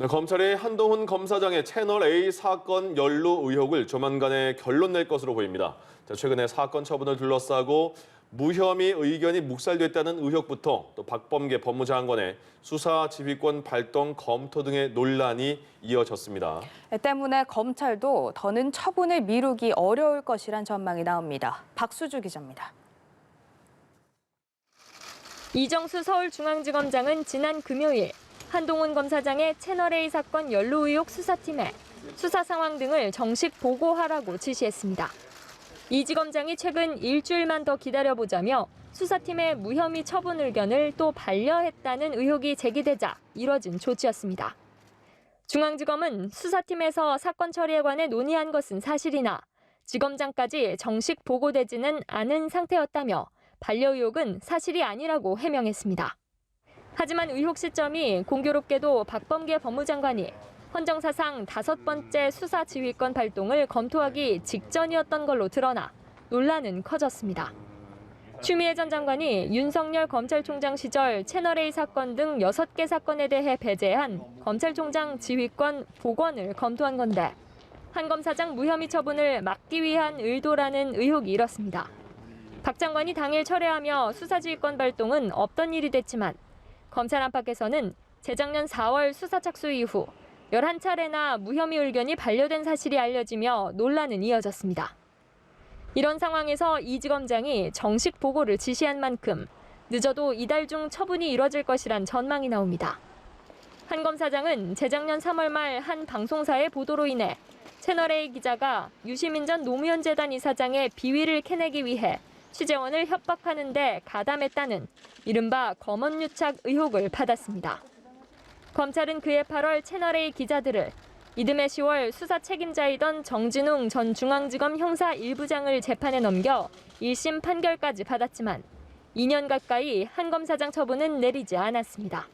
네, 검찰이 한동훈 검사장의 채널A 사건 연루 의혹을 조만간에 결론 낼 것으로 보입니다. 최근에 사건 처분을 둘러싸고 무혐의 의견이 묵살됐다는 의혹부터 또 박범계 법무장관의 수사 지휘권 발동 검토 등의 논란이 이어졌습니다. 때문에 검찰도 더는 처분을 미루기 어려울 것이란 전망이 나옵니다. 박수주 기자입니다. 이정수 서울중앙지검장은 지난 금요일 한동훈 검사장의 채널A 사건 연루 의혹 수사팀에 수사 상황 등을 정식 보고하라고 지시했습니다. 이 지검장이 최근 일주일만 더 기다려보자며 수사팀의 무혐의 처분 의견을 또 반려했다는 의혹이 제기되자 이뤄진 조치였습니다. 중앙지검은 수사팀에서 사건 처리에 관해 논의한 것은 사실이나 지검장까지 정식 보고되지는 않은 상태였다며 반려 의혹은 사실이 아니라고 해명했습니다. 하지만 의혹 시점이 공교롭게도 박범계 법무장관이 헌정사상 5번째 수사 지휘권 발동을 검토하기 직전이었던 걸로 드러나 논란은 커졌습니다. 추미애 전 장관이 윤석열 검찰총장 시절 채널A 사건 등 6개 사건에 대해 배제한 검찰총장 지휘권 복원을 검토한 건데 한 검사장 무혐의 처분을 막기 위한 의도라는 의혹이 일었습니다. 박 장관이 당일 철회하며 수사지휘권 발동은 없던 일이 됐지만 검찰 안팎에서는 재작년 4월 수사 착수 이후 11차례나 무혐의 의견이 반려된 사실이 알려지며 논란은 이어졌습니다. 이런 상황에서 이 지검장이 정식 보고를 지시한 만큼 늦어도 이달 중 처분이 이뤄질 것이란 전망이 나옵니다. 한 검사장은 재작년 3월 말 한 방송사의 보도로 인해 채널A 기자가 유시민 전 노무현 재단 이사장의 비위를 캐내기 위해 취재원을 협박하는 데 가담했다는 이른바 검언유착 의혹을 받았습니다. 검찰은 그해 8월 채널A 기자들을 이듬해 10월 수사 책임자이던 정진웅 전 중앙지검 형사 1부장을 재판에 넘겨 1심 판결까지 받았지만 2년 가까이 한 검사장 처분은 내리지 않았습니다.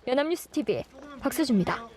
연합뉴스 TV 박수주입니다.